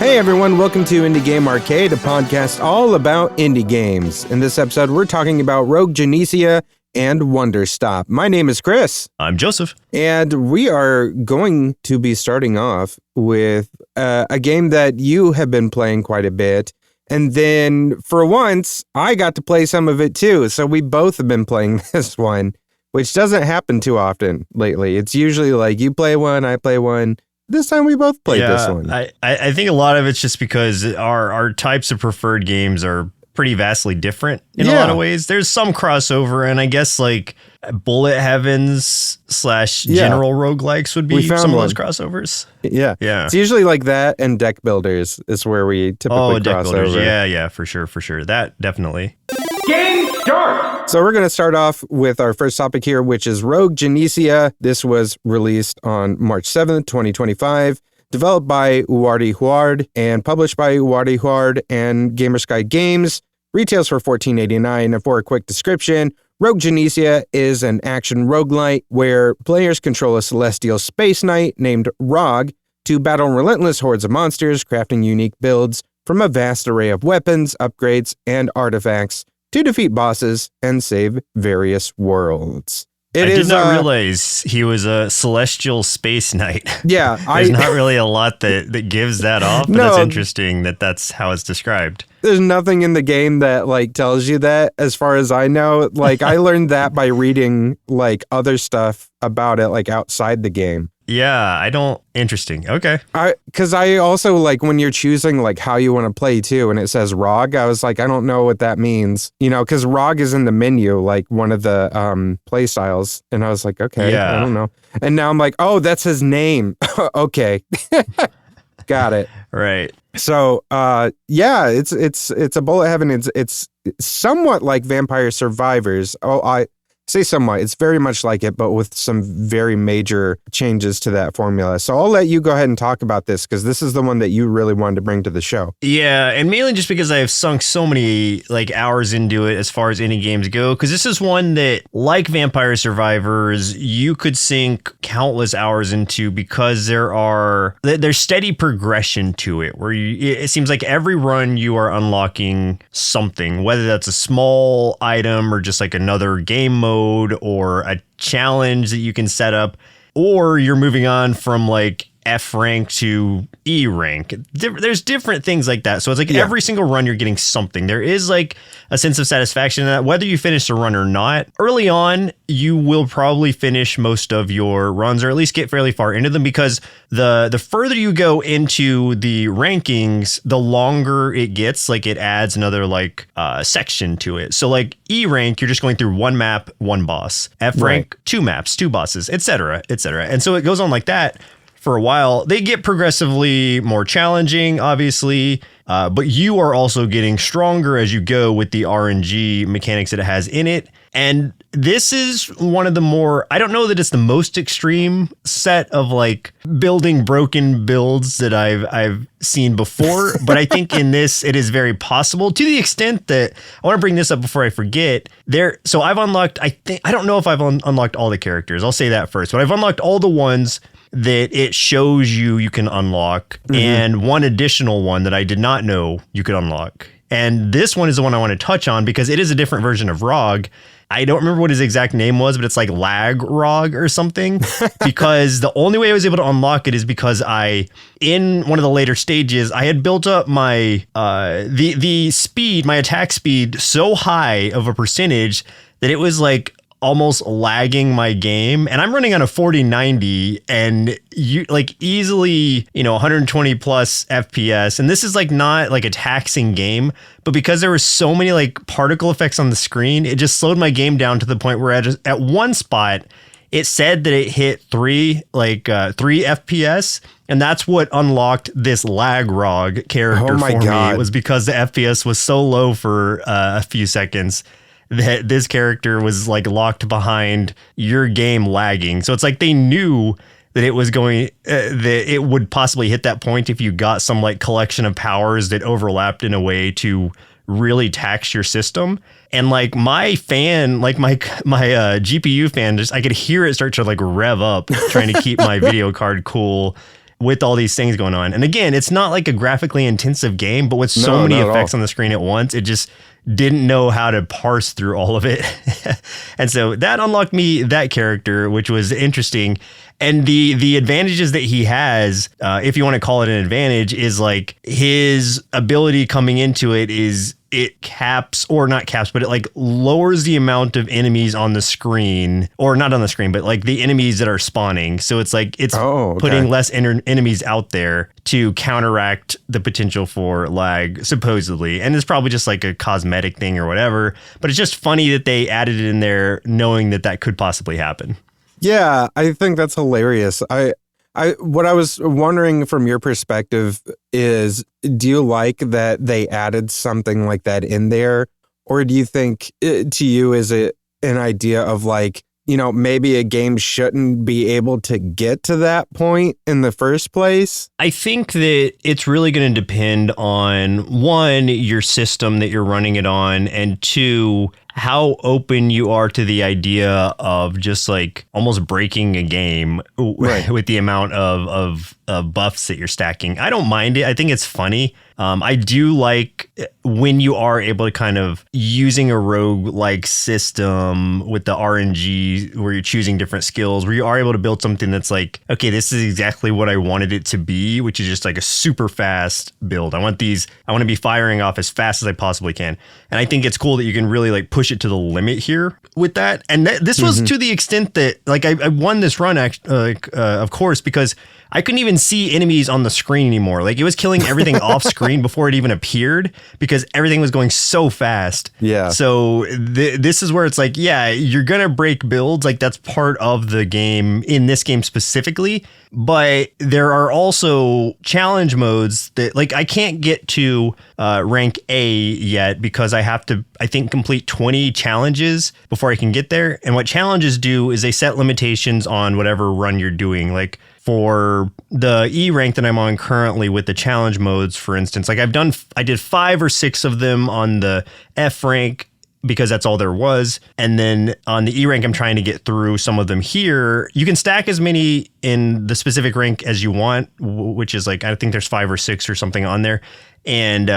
Hey everyone, welcome to Indie Game Arcade, a podcast all about indie games. In this episode, we're talking about Rogue Genesia and Wanderstop. My name is Chris. I'm Joseph. And we are going to be starting off with a game that you have been playing quite a bit. And then, for once, I got to play some of it too. So we both have been playing this one, which doesn't happen too often lately. It's usually like you play one, I play one. This time we both played this one. I think a lot of it's just because our types of preferred games are pretty vastly different in a lot of ways. There's some crossover, and I guess like Bullet Heavens / General Roguelikes would be some of those crossovers. Yeah. It's usually like that and Deck Builders is where we typically cross over. Yeah, for sure. That definitely. Game start! So we're going to start off with our first topic here, which is Rogue Genesia. This was released on March 7th, 2025, developed by Uwardi Huard and published by Uwardi Huard and Gamersky Games. Retails for $14.89, and for a quick description, Rogue Genesia is an action roguelite where players control a celestial space knight named Rogue to battle relentless hordes of monsters, crafting unique builds from a vast array of weapons, upgrades, and artifacts to defeat bosses and save various worlds. I did not realize he was a celestial space knight. Yeah. There's not really a lot that gives that off, but that's interesting that's how it's described. There's nothing in the game that like tells you that, as far as I know. Like I learned that by reading like other stuff about it, like outside the game. Yeah, interesting. Okay. Because I also like when you're choosing like how you want to play too, and it says ROG, I was like, I don't know what that means, because ROG is in the menu, like one of the play styles, and I was like, okay, I don't know. And now I'm like, oh, that's his name. Okay. Got it. Right. So, it's a bullet heaven. It's somewhat like Vampire Survivors. Oh, I say somewhat. It's very much like it, but with some very major changes to that formula. So I'll let you go ahead and talk about this because this is the one that you really wanted to bring to the show. Yeah, and mainly just because I have sunk so many like hours into it as far as indie games go, because this is one that, like Vampire Survivors, you could sink countless hours into because there's steady progression to it, where it seems like every run you are unlocking something, whether that's a small item or just like another game mode or a challenge that you can set up, or you're moving on from like F rank to E rank. There's different things like that. So it's like every single run you're getting something. There is like a sense of satisfaction in that, whether you finish a run or not. Early on, you will probably finish most of your runs, or at least get fairly far into them, because the further you go into the rankings, the longer it gets. Like it adds another like section to it. So like E rank, you're just going through one map, one boss. F rank, 2 maps, 2 bosses, etc., etc. And so it goes on like that for a while. They get progressively more challenging, obviously, but you are also getting stronger as you go with the RNG mechanics that it has in it. And this is one of the more, I don't know that it's the most extreme set of like building broken builds that I've seen before, but I think in this it is very possible, to the extent that I want to bring this up before I forget. So I've unlocked, I don't know if I've unlocked all the characters. I'll say that first, but I've unlocked all the ones that it shows you can unlock, and one additional one that I did not know you could unlock. And this one is the one I want to touch on because it is a different version of ROG. I don't remember what his exact name was, but it's like Lag ROG or something, because the only way I was able to unlock it is because in one of the later stages, I had built up my the speed, my attack speed so high of a percentage that it was like almost lagging my game, and I'm running on a 4090 and you like easily 120 plus FPS, and this is like not like a taxing game, but because there were so many like particle effects on the screen, it just slowed my game down to the point where at one spot it said that it hit 3 FPS, and that's what unlocked this Lag ROG character for me. It was because the FPS was so low for a few seconds that this character was like locked behind your game lagging. So it's like they knew that it was that it would possibly hit that point if you got some like collection of powers that overlapped in a way to really tax your system. And like my fan, like my GPU fan, I could hear it start to like rev up, trying to keep my video card cool. with all these things going on. And again, it's not like a graphically intensive game, but with so many effects on the screen at once, it just didn't know how to parse through all of it. And so that unlocked me that character, which was interesting. And the advantages that he has, if you want to call it an advantage, is like his ability coming into it is it caps, or not caps, but it like lowers the amount of enemies on the screen, or not on the screen, but like the enemies that are spawning. So it's like it's putting less enemies out there to counteract the potential for lag, supposedly. And it's probably just like a cosmetic thing or whatever. But it's just funny that they added it in there knowing that that could possibly happen. Yeah, I think that's hilarious. What I was wondering from your perspective is, do you like that they added something like that in there? Or do you think to you, is it an idea of like, you know, maybe a game shouldn't be able to get to that point in the first place? I think that it's really going to depend on, one, your system that you're running it on, and two, how open you are to the idea of just like almost breaking a game with the amount of buffs that you're stacking. I don't mind it. I think it's funny. I do like when you are able to kind of using a rogue-like system with the RNG where you're choosing different skills, where you are able to build something that's like, okay, this is exactly what I wanted it to be, which is just like a super fast build. I want to be firing off as fast as I possibly can. And I think it's cool that you can really like push it to the limit here with that. And this was to the extent that like I won this run, of course, because I couldn't even see enemies on the screen anymore. Like it was killing everything off screen before it even appeared because everything was going so fast. Yeah. So this is where it's like, yeah, you're going to break builds. Like that's part of the game in this game specifically. But there are also challenge modes that like I can't get to rank A yet because I have to, I think, complete 20 challenges before I can get there. And what challenges do is they set limitations on whatever run you're doing. Like for the E rank that I'm on currently with the challenge modes, for instance, like I did 5 or 6 of them on the F rank because that's all there was. And then on the E rank, I'm trying to get through some of them here. You can stack as many in the specific rank as you want, which is like, I think there's 5 or 6 or something on there. And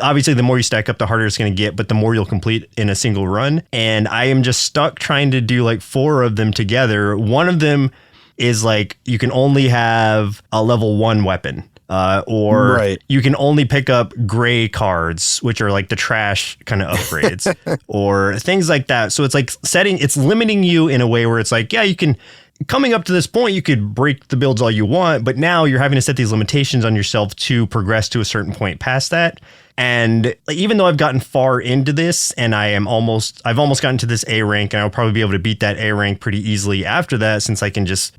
obviously, the more you stack up, the harder it's going to get, but the more you'll complete in a single run. And I am just stuck trying to do like 4 of them together. One of them is like you can only have a level 1 weapon. Or you can only pick up gray cards, which are like the trash kind of upgrades or things like that. So it's like it's limiting you in a way where it's like, yeah, you can, coming up to this point, you could break the builds all you want, but now you're having to set these limitations on yourself to progress to a certain point past that. And even though I've gotten far into this and I've almost gotten to this A rank, and I'll probably be able to beat that A rank pretty easily after that, since I can just,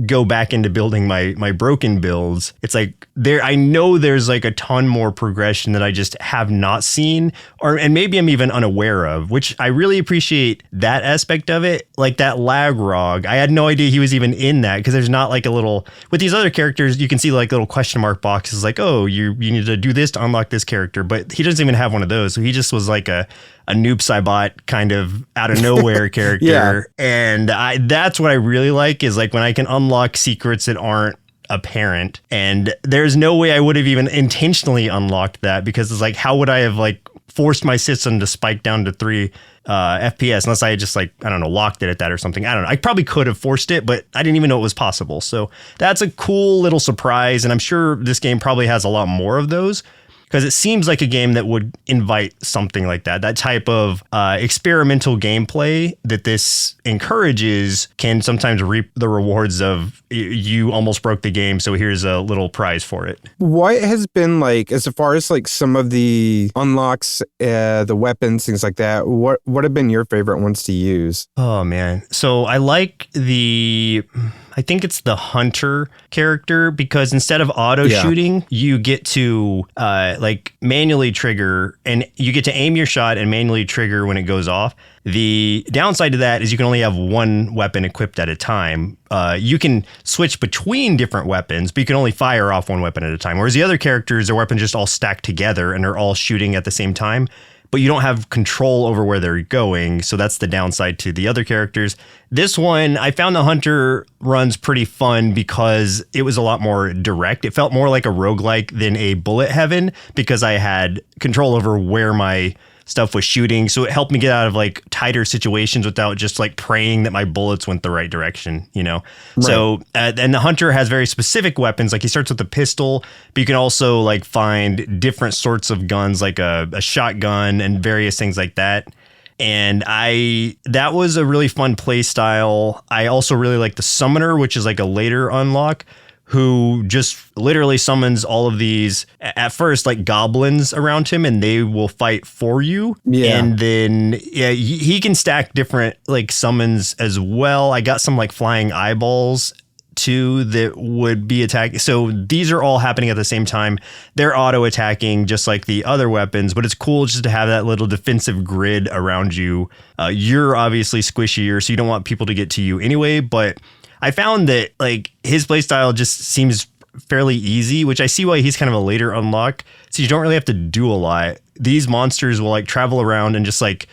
go back into building my broken builds. It's like I know there's like a ton more progression that I just have not seen, and maybe I'm even unaware of, which I really appreciate that aspect of it. Like that Lagrog, I had no idea he was even in that, because there's not like a little, with these other characters, you can see like little question mark boxes like, oh, you need to do this to unlock this character, but he doesn't even have one of those. So he just was like a noob Saibot kind of out of nowhere character. Yeah. And that's what I really like, is like when I can unlock secrets that aren't apparent. And there's no way I would have even intentionally unlocked that, because it's like, how would I have like forced my system to spike down to 3 FPS unless I had just like, I don't know, locked it at that or something. I don't know. I probably could have forced it, but I didn't even know it was possible. So that's a cool little surprise. And I'm sure this game probably has a lot more of those, because it seems like a game that would invite something like that type of experimental gameplay that this encourages can sometimes reap the rewards of you almost broke the game, so here's a little prize for it. What has been like, as far as like some of the unlocks, the weapons, things like that, what have been your favorite ones to use? Oh man. So I like I think it's the hunter character, because instead of auto shooting, you get to like manually trigger, and you get to aim your shot and manually trigger when it goes off. The downside to that is you can only have one weapon equipped at a time. You can switch between different weapons, but you can only fire off one weapon at a time. Whereas the other characters, their weapons just all stacked together and they're all shooting at the same time. but you don't have control over where they're going. So that's the downside to the other characters. This one, I found the hunter runs pretty fun because it was a lot more direct. It felt more like a roguelike than a bullet heaven because I had control over where my stuff was shooting. So it helped me get out of like tighter situations without just like praying that my bullets went the right direction, you know? Right. So, and the hunter has very specific weapons. Like he starts with a pistol, but you can also like find different sorts of guns, like a shotgun and various things like that. And that was a really fun play style. I also really like the summoner, which is like a later unlock, who just literally summons all of these at first like goblins around him and they will fight for you. Yeah. And then he can stack different like summons as well. I got some like flying eyeballs too that would be attacking. So these are all happening at the same time. They're auto attacking just like the other weapons, but it's cool just to have that little defensive grid around you. You're obviously squishier, so you don't want people to get to you anyway, but I found that like his playstyle just seems fairly easy, which I see why he's kind of a later unlock. So you don't really have to do a lot. These monsters will like travel around and just like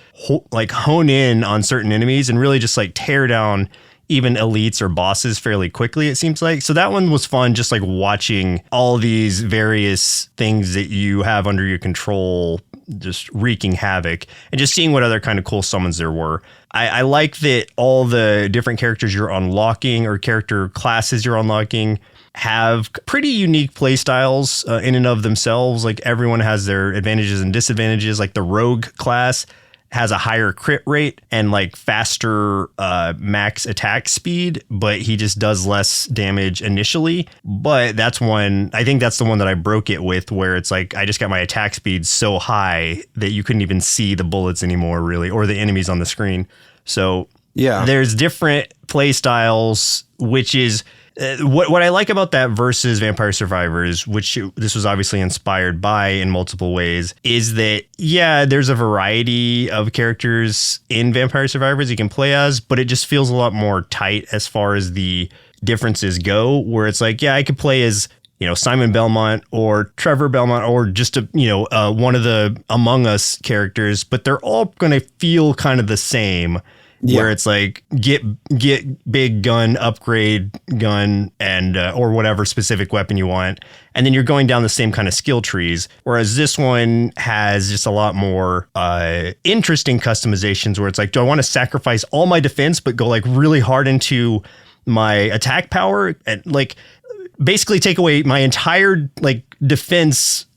hone in on certain enemies and really just like tear down even elites or bosses fairly quickly, it seems like. So that one was fun, just like watching all these various things that you have under your control just wreaking havoc and just seeing what other kind of cool summons there were. I like that all the different characters you're unlocking or character classes you're unlocking have pretty unique play styles in and of themselves. Like everyone has their advantages and disadvantages. Like the rogue class has a higher crit rate and like faster max attack speed, but he just does less damage initially. But I think that's the one that I broke it with, where it's like I just got my attack speed so high that you couldn't even see the bullets anymore, really, or the enemies on the screen. So yeah, there's different play styles, which is what I like about that versus Vampire Survivors, which this was obviously inspired by in multiple ways, is that, yeah, there's a variety of characters in Vampire Survivors you can play as, but it just feels a lot more tight as far as the differences go, where it's like, yeah, I could play as, you know, Simon Belmont or Trevor Belmont or just one of the Among Us characters, but they're all going to feel kind of the same. Yeah. Where it's like get big gun, upgrade gun, and or whatever specific weapon you want, and then you're going down the same kind of skill trees. Whereas this one has just a lot more interesting customizations, where it's like, do I want to sacrifice all my defense but go like really hard into my attack power and like basically take away my entire like defense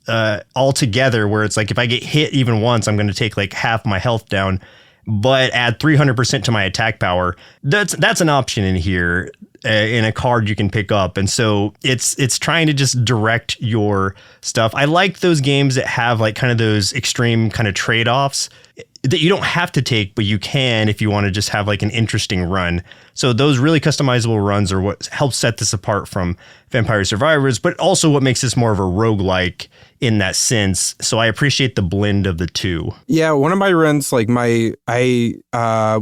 altogether? Where it's like if I get hit even once, I'm going to take like half my health down, but add 300% to my attack power. That's an option in here in a card you can pick up. And so it's trying to just direct your stuff. I like those games that have like kind of those extreme kind of trade-offs that you don't have to take, but you can if you want to just have like an interesting run. So those really customizable runs are what helps set this apart from Vampire Survivors, but also what makes this more of a roguelike in that sense. So I appreciate the blend of the two. Yeah, one of my runs, like I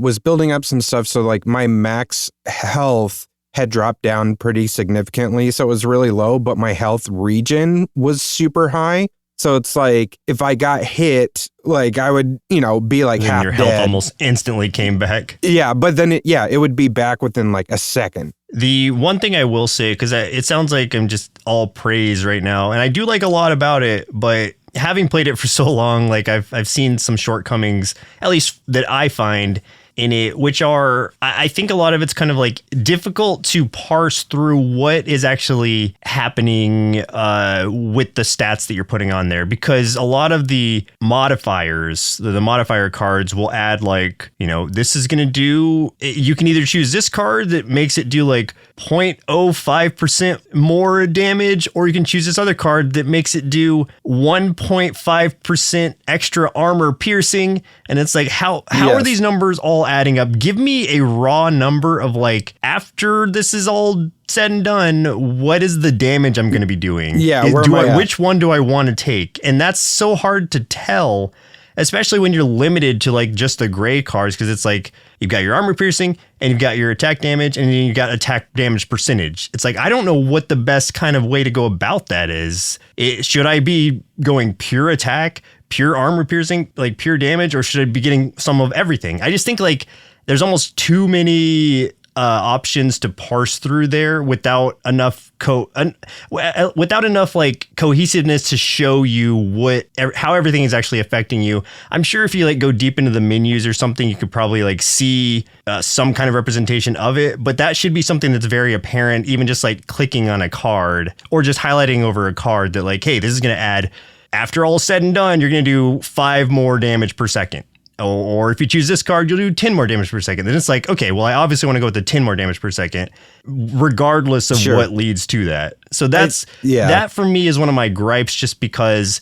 was building up some stuff, so like my max health had dropped down pretty significantly, so it was really low, but my health regen was super high. So it's like if I got hit, like I would, be like half your dead. Health almost instantly came back. Yeah, but then it would be back within like a second. The one thing I will say, because it sounds like I'm just all praise right now, and I do like a lot about it, but having played it for so long, like I've seen some shortcomings, at least that I find in it, which are, I think a lot of it's kind of like difficult to parse through what is actually happening with the stats that you're putting on there, because a lot of the modifiers, the modifier cards will add like, this is going to do, you can either choose this card that makes it do like 0.05% more damage, or you can choose this other card that makes it do 1.5% extra armor piercing. And it's like, how are these numbers all adding up? Give me a raw number of like, after this is all said and done, what is the damage I'm going to be doing? Yeah. Which one do I want to take? And that's so hard to tell, especially when you're limited to like just the gray cards, because it's like you've got your armor piercing and you've got your attack damage and then you've got attack damage percentage. It's like, I don't know what the best kind of way to go about that is. Should I be going pure attack, pure armor piercing, like pure damage, or should I be getting some of everything? I just think like there's almost too many options to parse through there without enough like cohesiveness to show you how everything is actually affecting you. I'm sure if you like go deep into the menus or something, you could probably like see some kind of representation of it, but that should be something that's very apparent, even just like clicking on a card or just highlighting over a card that like, hey, this is going to add, after all said and done, you're going to do 5 more damage per second. Or if you choose this card, you'll do 10 more damage per second. Then it's like, okay, well, I obviously want to go with the 10 more damage per second, regardless of what leads to that. So that for me is one of my gripes, just because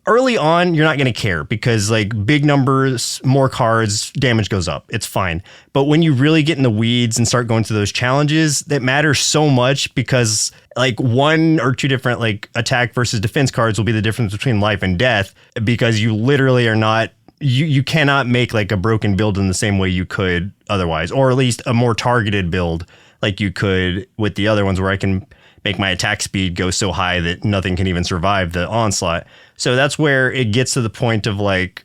early on, you're not going to care because like big numbers, more cards, damage goes up. It's fine. But when you really get in the weeds and start going through those challenges, that matters so much because like 1 or 2 different like attack versus defense cards will be the difference between life and death, because you literally are not, you cannot make like a broken build in the same way you could otherwise, or at least a more targeted build like you could with the other ones, where I can make my attack speed go so high that nothing can even survive the onslaught. So that's where it gets to the point of like,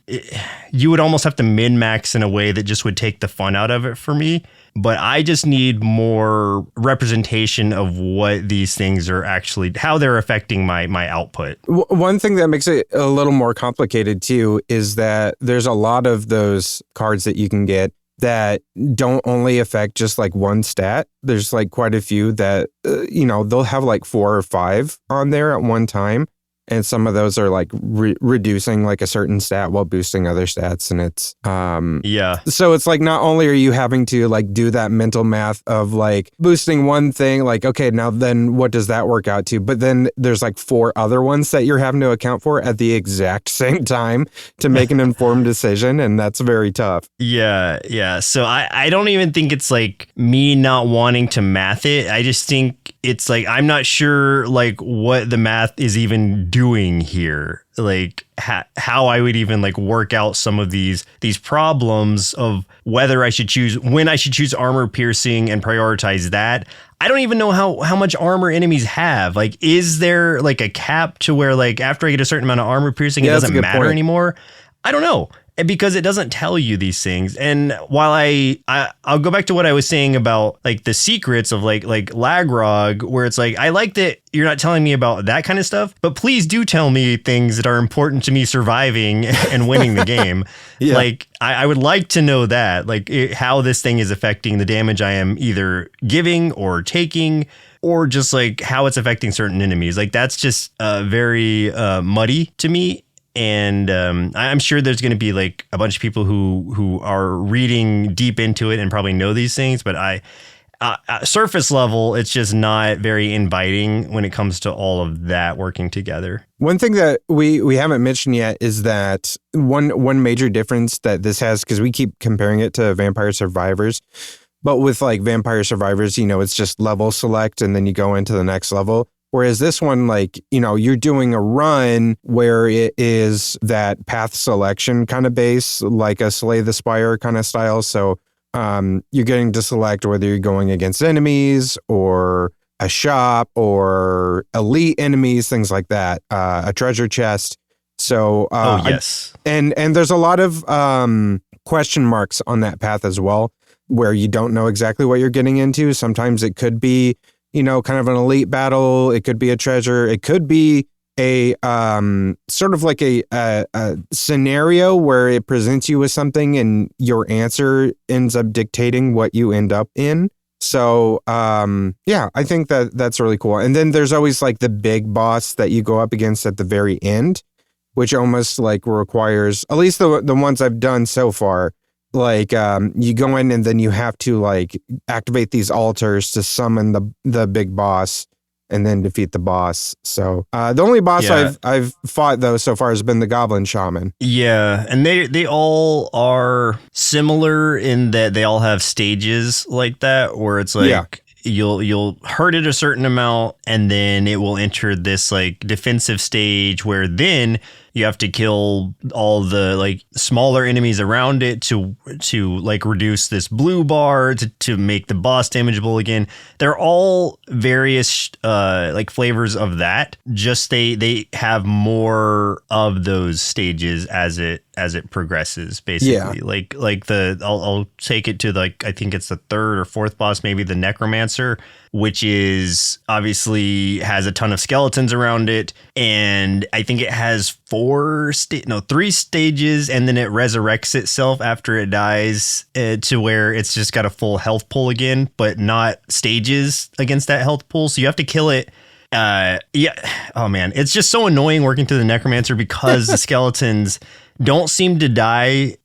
you would almost have to min-max in a way that just would take the fun out of it for me. But I just need more representation of what these things are actually, how they're affecting my output. One thing that makes it a little more complicated too is that there's a lot of those cards that you can get that don't only affect just like one stat. There's like quite a few that, they'll have like 4 or 5 on there at one time. And some of those are like reducing like a certain stat while boosting other stats. And it's, so it's like, not only are you having to like do that mental math of like boosting one thing, like, okay, now then what does that work out to? But then there's like 4 other ones that you're having to account for at the exact same time to make an informed decision. And that's very tough. Yeah. So I don't even think it's like me not wanting to math it. I just think it's like, I'm not sure like what the math is even doing here, like how I would even like work out some of these problems of whether I should choose, when I should choose armor piercing and prioritize that. I don't even know how much armor enemies have. Like, is there like a cap to where like after I get a certain amount of armor piercing, it doesn't matter anymore? I don't know. Because it doesn't tell you these things. And while I'll go back to what I was saying about like the secrets of like Lagrog, where it's like, I like that you're not telling me about that kind of stuff, but please do tell me things that are important to me surviving and winning the game. Like I would like to know that, like how this thing is affecting the damage I am either giving or taking, or just like how it's affecting certain enemies. Like that's just very muddy to me. And I'm sure there's going to be like a bunch of people who are reading deep into it and probably know these things. But surface level, it's just not very inviting when it comes to all of that working together. One thing that we haven't mentioned yet is that one major difference that this has, because we keep comparing it to Vampire Survivors. But with like Vampire Survivors, it's just level select and then you go into the next level. Whereas this one, like, you're doing a run where it is that path selection kind of base, like a Slay the Spire kind of style. So you're getting to select whether you're going against enemies or a shop or elite enemies, things like that, a treasure chest. So, yes. And there's a lot of question marks on that path as well, where you don't know exactly what you're getting into. Sometimes it could be, kind of an elite battle. It could be a treasure. It could be a sort of like a scenario where it presents you with something and your answer ends up dictating what you end up in. So, I think that's really cool. And then there's always like the big boss that you go up against at the very end, which almost like requires, at least the ones I've done so far, like you go in and then you have to like activate these altars to summon the big boss and then defeat the boss. So the only boss I've fought though so far has been the Goblin Shaman. Yeah, and they all are similar in that they all have stages like that, where it's like you'll hurt it a certain amount and then it will enter this like defensive stage where then You have to kill all the like smaller enemies around it to like reduce this blue bar to make the boss damageable again. They're all various like flavors of that. Just they have more of those stages as it progresses, basically. Yeah. I'll take it to like, I think it's the third or fourth boss, maybe the Necromancer, which is obviously has a ton of skeletons around it. And I think it has 3 stages, and then it resurrects itself after it dies to where it's just got a full health pool again, but not stages against that health pool. So you have to kill it. Yeah. Oh man, it's just so annoying working through the Necromancer because the skeletons don't seem to die.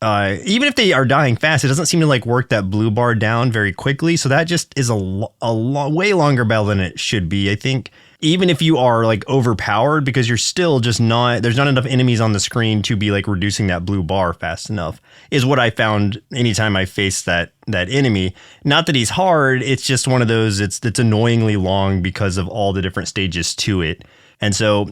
Even if they are dying fast, it doesn't seem to like work that blue bar down very quickly. So that just is a way longer battle than it should be, I think. Even if you are like overpowered, because you're still just there's not enough enemies on the screen to be like reducing that blue bar fast enough, is what I found anytime I faced that enemy. Not that he's hard, it's just one of those, it's annoyingly long because of all the different stages to it. And so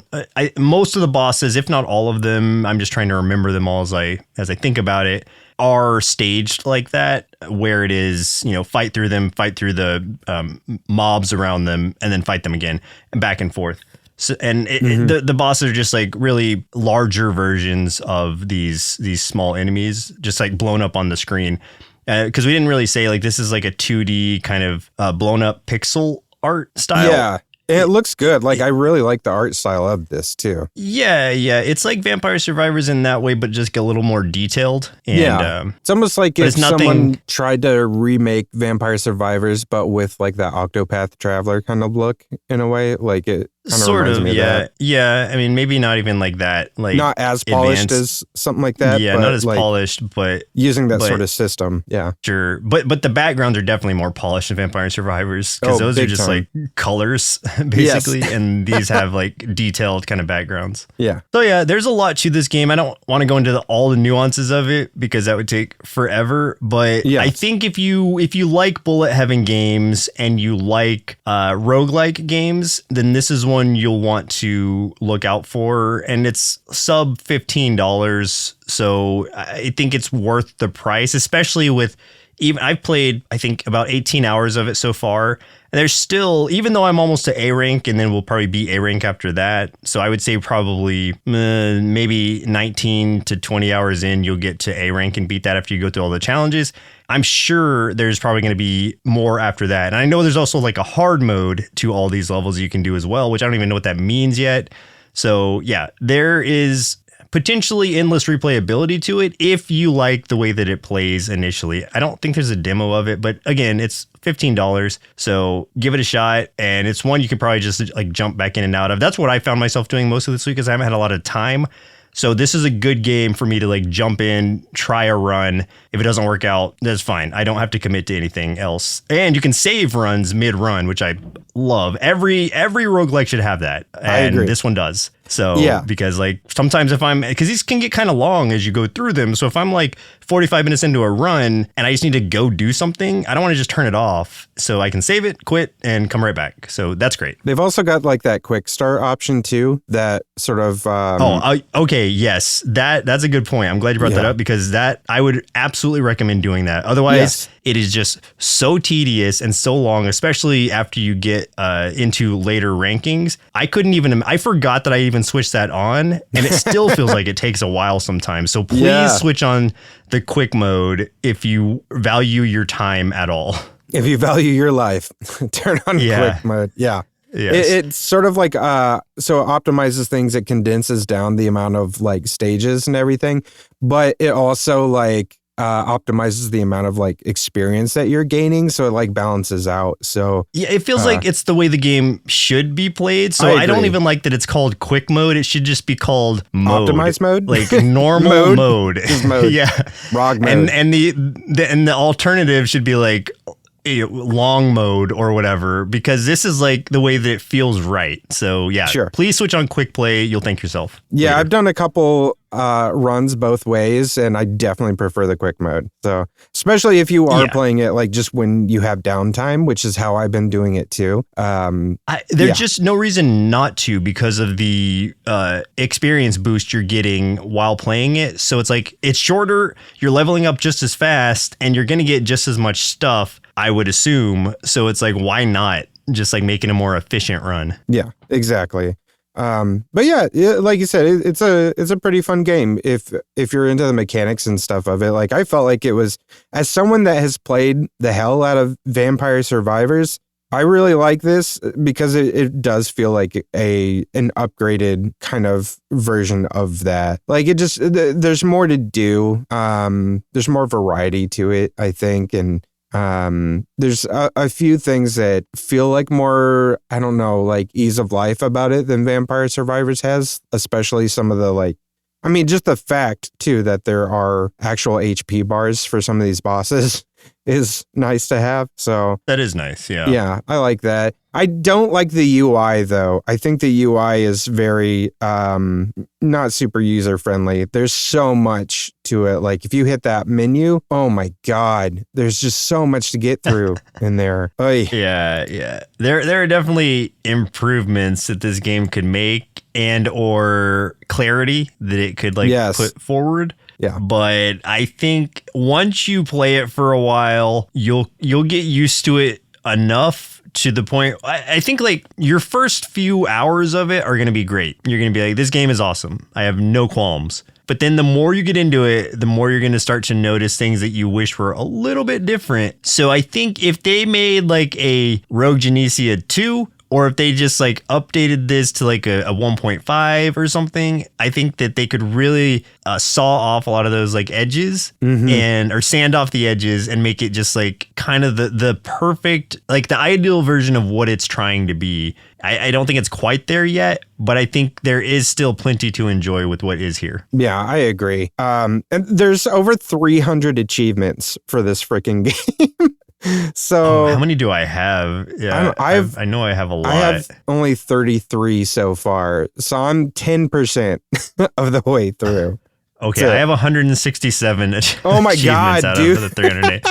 most of the bosses, if not all of them, I'm just trying to remember them all as I think about it, are staged like that, where it is, fight through the mobs around them and then fight them again and back and forth. So, and the bosses are just like really larger versions of these small enemies, just like blown up on the screen. Because we didn't really say like this is like a 2D kind of blown up pixel art style. Yeah. It looks good. Like, I really like the art style of this too. Yeah. It's like Vampire Survivors in that way, but just a little more detailed. And, yeah. It's almost like if someone tried to remake Vampire Survivors, but with like that Octopath Traveler kind of look in a way. Like it kind of reminds me of that. Yeah. I mean, maybe not even like that. Like not as polished as something like that. Yeah, but not as like polished, but using that sort of system. Yeah. Sure. But the backgrounds are definitely more polished in Vampire Survivors, because those are just like colors basically. Yes. And these have like detailed kind of backgrounds. Yeah. So yeah, there's a lot to this game. I don't want to go into all the nuances of it because that would take forever. But yes. I think if you like bullet heaven games and you like roguelike games, then this is one you'll want to look out for. And it's sub $15. So I think it's worth the price, especially with I've played, I think, about 18 hours of it so far. And there's still, even though I'm almost to A rank, and then we'll probably be A rank after that. So I would say probably maybe 19 to 20 hours in, you'll get to A rank and beat that after you go through all the challenges. I'm sure there's probably going to be more after that. And I know there's also like a hard mode to all these levels you can do as well, which I don't even know what that means yet. So yeah, there is potentially endless replayability to it if you like the way that it plays initially. I don't think there's a demo of it, but again, it's $15. So give it a shot. And it's one you could probably just like jump back in and out of. That's what I found myself doing most of this week, because I haven't had a lot of time. So this is a good game for me to like jump in, try a run. If it doesn't work out, that's fine. I don't have to commit to anything else. And you can save runs mid-run, which I love. Every roguelike should have that. And I agree. This one does. So, yeah, because like sometimes because these can get kind of long as you go through them. So if I'm like 45 minutes into a run and I just need to go do something, I don't want to just turn it off. So I can save it, quit, and come right back. So that's great. They've also got like that quick start option too, that sort of... okay. Yes. That's a good point. I'm glad you brought that up, because that I would absolutely recommend doing that. Otherwise, it is just so tedious and so long, especially after you get into later rankings. I forgot that I even switched that on, and it still feels like it takes a while sometimes. So please switch on the quick mode if you value your time at all. If you value your life, turn on quick mode. Yeah. Yes. It's sort of like, so it optimizes things. It condenses down the amount of like stages and everything, but it also like optimizes the amount of like experience that you're gaining, so it like balances out. So yeah, it feels like it's the way the game should be played. So I don't even like that it's called quick mode. It should just be called mode. Optimized mode, like normal mode. mode. Yeah, ROG mode. And the alternative should be like long mode or whatever, because this is like the way that it feels right. So yeah, Sure. Please switch on quick play. You'll thank yourself. Yeah, later. I've done a couple runs both ways, and I definitely prefer the quick mode. So especially if you are playing it like just when you have downtime, which is how I've been doing it too. There's just no reason not to, because of the experience boost you're getting while playing it. So it's like it's shorter, you're leveling up just as fast, and you're going to get just as much stuff, I would assume. So it's like, why not just like making a more efficient run? Yeah, exactly. But yeah, like you said, it's a pretty fun game if you're into the mechanics and stuff of it. Like I felt like it was, as someone that has played the hell out of Vampire Survivors, I really like this because it does feel like an upgraded kind of version of that. Like it just, there's more to do. There's more variety to it, I think. And there's a few things that feel like more, I don't know, like ease of life about it than Vampire Survivors has, especially some of the like, I mean, just the fact too that there are actual HP bars for some of these bosses is nice to have. So that is nice. Yeah. Yeah, I like that. I don't like the UI though. I think the UI is very not super user friendly. There's so much to it. Like if you hit that menu, oh my God, there's just so much to get through in there. Oy. Yeah. There are definitely improvements that this game could make, and or clarity that it could like put forward. Yeah. But I think once you play it for a while, you'll get used to it enough to the point. I think like your first few hours of it are going to be great. You're going to be like, this game is awesome. I have no qualms. But then the more you get into it, the more you're going to start to notice things that you wish were a little bit different. So I think if they made like a Rogue Genesia 2, or if they just like updated this to like a 1.5 or something, I think that they could really saw off a lot of those like edges or sand off the edges and make it just like kind of the perfect, like the ideal version of what it's trying to be. I don't think it's quite there yet, but I think there is still plenty to enjoy with what is here. Yeah, I agree. And there's over 300 achievements for this freaking game. So how many do I have? Yeah, I know I have a lot. I have only 33 so far, so I'm 10% of the way through. Okay, so, I have 167 oh my God, out dude. of the 308.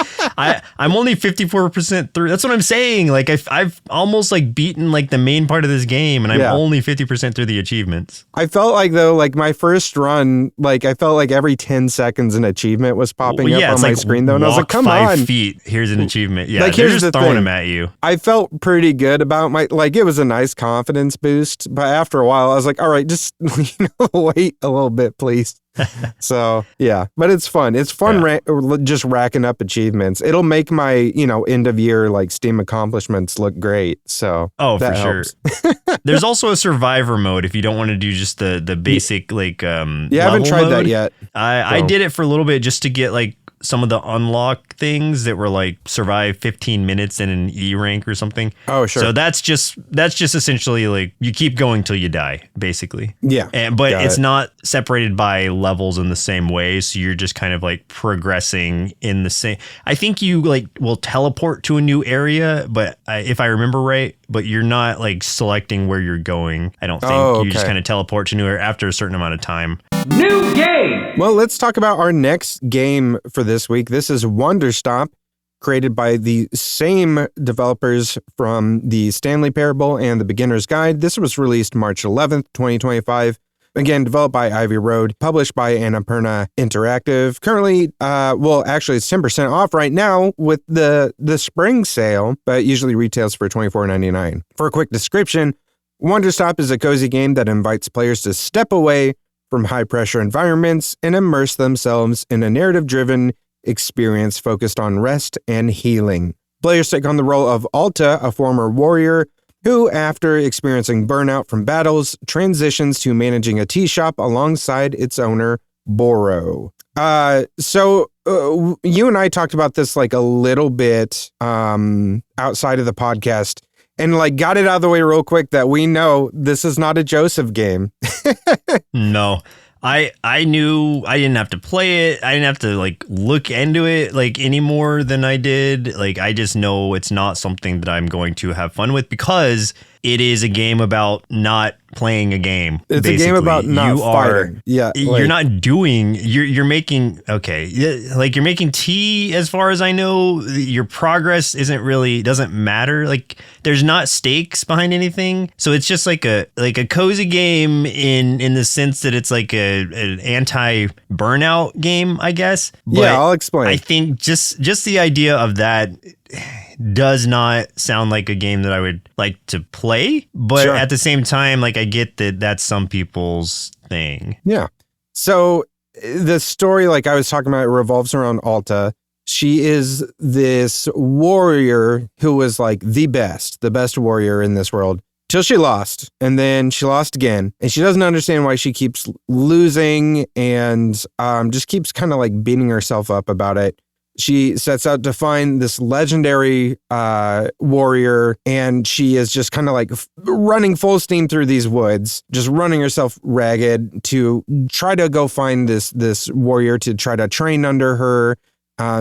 I'm only 54% through. That's what I'm saying. Like I've almost like beaten like the main part of this game, and I'm only 50% through the achievements. I felt like though, like my first run, like I felt like every 10 seconds an achievement was popping up on my screen though, and I was like, come on. 5 feet, here's an achievement. Yeah, like, they're just throwing them at you. I felt pretty good about my, like it was a nice confidence boost, but after a while I was like, all right, just wait a little bit, please. So yeah, but it's fun. It's fun just racking up achievements. It'll make my, end of year like Steam accomplishments look great. So for sure. There's also a survivor mode if you don't want to do just the basic like I haven't tried that yet. I did it for a little bit just to get like some of the unlock things that were like survive 15 minutes in an E rank or something. Oh, sure. So that's just essentially like you keep going till you die, basically. Yeah. But it's not separated by levels in the same way. So you're just kind of like progressing in the same. I think you like will teleport to a new area, but if I remember right, but you're not like selecting where you're going. I don't think you just kind of teleport to new area after a certain amount of time. New game! Well, let's talk about our next game for this week. This is Wanderstop, created by the same developers from the Stanley Parable and the Beginner's Guide. This was released March 11th, 2025. Again, developed by Ivy Road, published by Annapurna Interactive. Currently, actually it's 10% off right now with the spring sale, but usually retails for $24.99. For a quick description, Wanderstop is a cozy game that invites players to step away from high-pressure environments and immerse themselves in a narrative-driven experience focused on rest and healing. Players take on the role of Alta, a former warrior, who, after experiencing burnout from battles, transitions to managing a tea shop alongside its owner, Boro. So you and I talked about this like a little bit outside of the podcast, and like got it out of the way real quick that we know this is not a Joseph game. No. I knew I didn't have to play it. I didn't have to like look into it like any more than I did. Like I just know it's not something that I'm going to have fun with because it is a game about not playing a game. It's basically. a game about not fighting. You're not doing. You're making. Okay, like you're making tea. As far as I know, your progress doesn't matter. Like there's not stakes behind anything, so it's just like a cozy game in the sense that it's like an anti-burnout game, I guess. But yeah, I'll explain. I think just the idea of that does not sound like a game that I would like to play, but Sure. at the same time, like I get that that's some people's thing. Yeah. So the story, like I was talking about, revolves around Alta. She is this warrior who was like the best warrior in this world till she lost. And then she lost again. And she doesn't understand why she keeps losing and just keeps kind of like beating herself up about it. She sets out to find this legendary warrior, and she is just kind of like running full steam through these woods, just running herself ragged to try to go find this warrior to try to train under her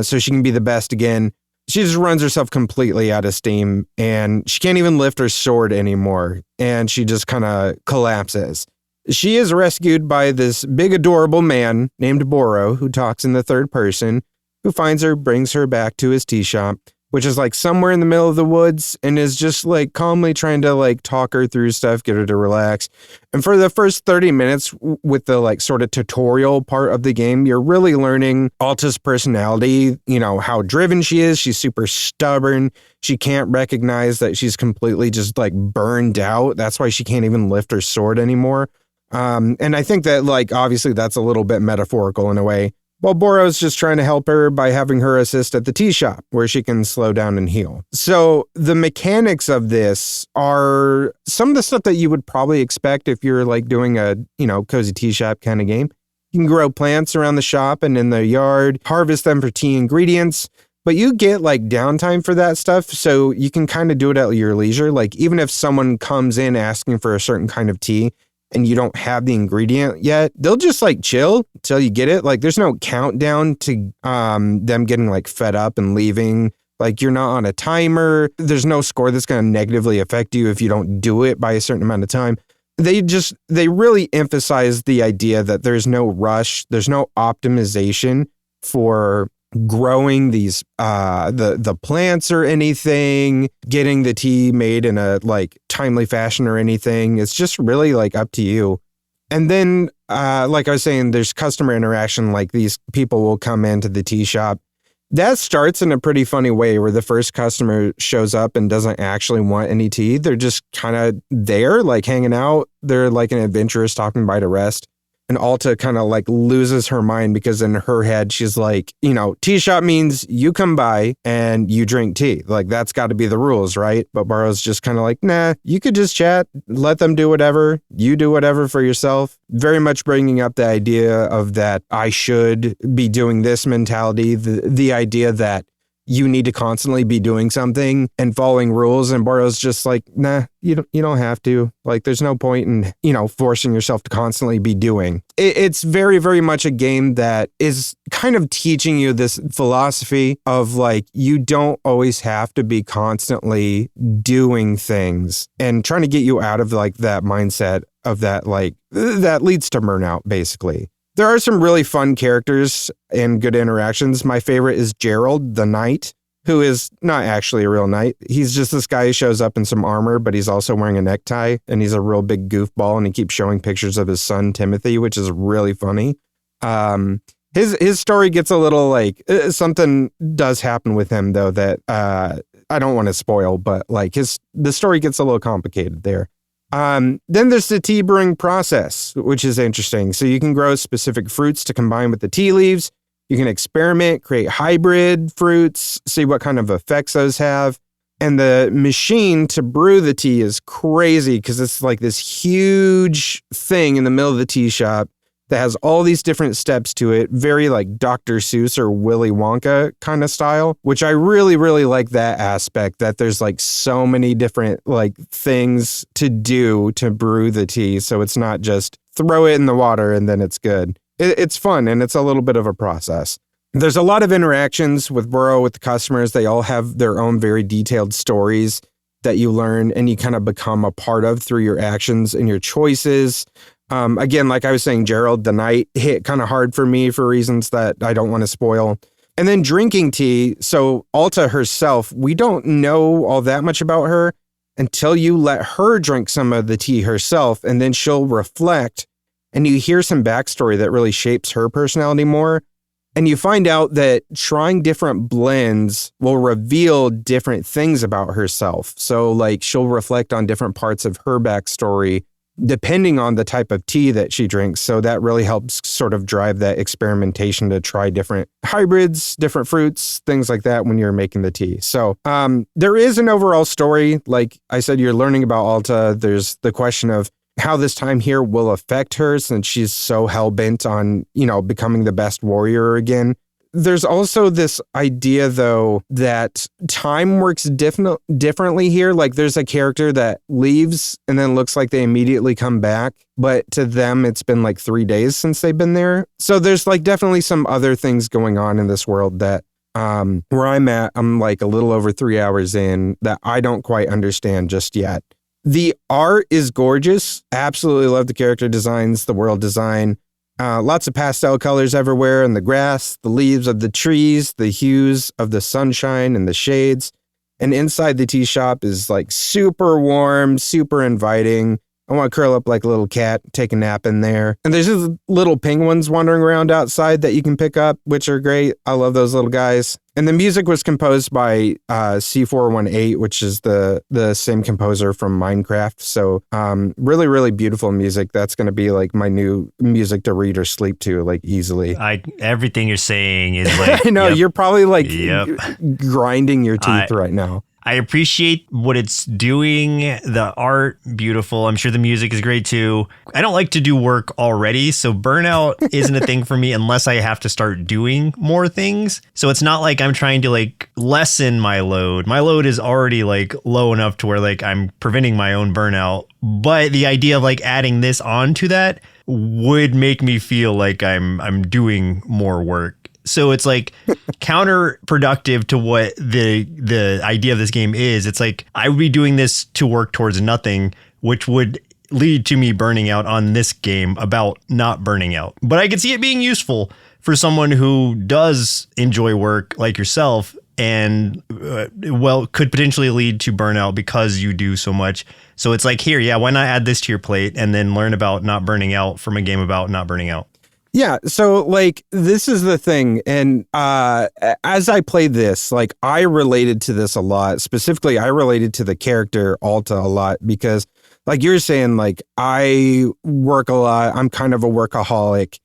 so she can be the best again. She just runs herself completely out of steam, and she can't even lift her sword anymore, and she just kind of collapses. She is rescued by this big, adorable man named Boro, who talks in the third person, who finds her, brings her back to his tea shop, which is like somewhere in the middle of the woods, and is just like calmly trying to like talk her through stuff, get her to relax. And for the first 30 minutes with the like sort of tutorial part of the game, you're really learning Alta's personality, you know, how driven she is. She's super stubborn. She can't recognize that she's completely just like burned out. That's why she can't even lift her sword anymore. And I think that like, obviously that's a little bit metaphorical in a way. Well, Boro's just trying to help her by having her assist at the tea shop where she can slow down and heal. So the mechanics of this are some of the stuff that you would probably expect if you're like doing a, you know, cozy tea shop kind of game. You can grow plants around the shop and in the yard, harvest them for tea ingredients, but you get like downtime for that stuff. So you can kind of do it at your leisure. Like even if someone comes in asking for a certain kind of tea, and you don't have the ingredient yet, they'll just like chill till you get it. Like there's no countdown to them getting like fed up and leaving. Like you're not on a timer. There's no score that's going to negatively affect you if you don't do it by a certain amount of time. They really emphasize the idea that there's no rush. There's no optimization for growing these the plants or anything, getting the tea made in a like timely fashion or anything. It's just really like up to you. And then like I was saying, there's customer interaction. Like these people will come into the tea shop. That starts in a pretty funny way where the first customer shows up and doesn't actually want any tea. They're just kind of there, like hanging out. They're like an adventurous talking by to rest. And Alta kind of like loses her mind because in her head, she's like, you know, tea shop means you come by and you drink tea. Like that's got to be the rules, right? But Boro's just kind of like, nah, you could just chat, let them do whatever. You do whatever for yourself. Very much bringing up the idea of that I should be doing this mentality, the idea that you need to constantly be doing something and following rules. And Boro's just like, nah, you don't have to. Like, there's no point in, you know, forcing yourself to constantly be doing. It's very, very much a game that is kind of teaching you this philosophy of like, you don't always have to be constantly doing things and trying to get you out of like that mindset of that, like, that leads to burnout, basically. There are some really fun characters and good interactions. My favorite is Gerald, the knight, who is not actually a real knight. He's just this guy who shows up in some armor, but he's also wearing a necktie, and he's a real big goofball, and he keeps showing pictures of his son, Timothy, which is really funny. His story gets a little like, something does happen with him, though, that I don't want to spoil, but like the story gets a little complicated there. Then there's the tea brewing process, which is interesting. So you can grow specific fruits to combine with the tea leaves. You can experiment, create hybrid fruits, see what kind of effects those have. And the machine to brew the tea is crazy because it's like this huge thing in the middle of the tea shop that has all these different steps to it, very like Dr. Seuss or Willy Wonka kind of style, which I really, really like that aspect, that there's like so many different like things to do to brew the tea. So it's not just throw it in the water and then it's good. It's fun and it's a little bit of a process. There's a lot of interactions with Burrow, with the customers. They all have their own very detailed stories that you learn and you kind of become a part of through your actions and your choices. Again, like I was saying, Gerald, the night hit kind of hard for me for reasons that I don't want to spoil. And then drinking tea. So Alta herself, we don't know all that much about her until you let her drink some of the tea herself, and then she'll reflect and you hear some backstory that really shapes her personality more. And you find out that trying different blends will reveal different things about herself. So like she'll reflect on different parts of her backstory depending on the type of tea that she drinks. So that really helps sort of drive that experimentation to try different hybrids, different fruits, things like that when you're making the tea. So there is an overall story. Like I said, you're learning about Alta. There's the question of how this time here will affect her since she's so hell-bent on, becoming the best warrior again. There's also this idea, though, that time works differently here. Like there's a character that leaves and then looks like they immediately come back. But to them, it's been like 3 days since they've been there. So there's like definitely some other things going on in this world that where I'm at, I'm like a little over 3 hours in that I don't quite understand just yet. The art is gorgeous. Absolutely love the character designs, the world design. Lots of pastel colors everywhere in the grass, the leaves of the trees, the hues of the sunshine and the shades. And inside the tea shop is like super warm, super inviting. I want to curl up like a little cat, take a nap in there. And there's just little penguins wandering around outside that you can pick up, which are great. I love those little guys. And the music was composed by C418, which is the same composer from Minecraft. So really, really beautiful music. That's going to be like my new music to read or sleep to, like easily. Everything you're saying is like... I know, yep, you're probably like yep. grinding your teeth right now. I appreciate what it's doing. The art, beautiful. I'm sure the music is great too. I don't like to do work already, so burnout isn't a thing for me unless I have to start doing more things. So it's not like I'm trying to like lessen my load. My load is already like low enough to where like I'm preventing my own burnout. But the idea of like adding this onto that would make me feel like I'm doing more work. So it's like counterproductive to what the idea of this game is. It's like I would be doing this to work towards nothing, which would lead to me burning out on this game about not burning out. But I could see it being useful for someone who does enjoy work like yourself and could potentially lead to burnout because you do so much. So it's like, here, yeah, why not add this to your plate and then learn about not burning out from a game about not burning out? Yeah, so like this is the thing, and as I played this, like I related to this a lot. Specifically, I related to the character Alta a lot because, like you're saying, like I work a lot. I'm kind of a workaholic,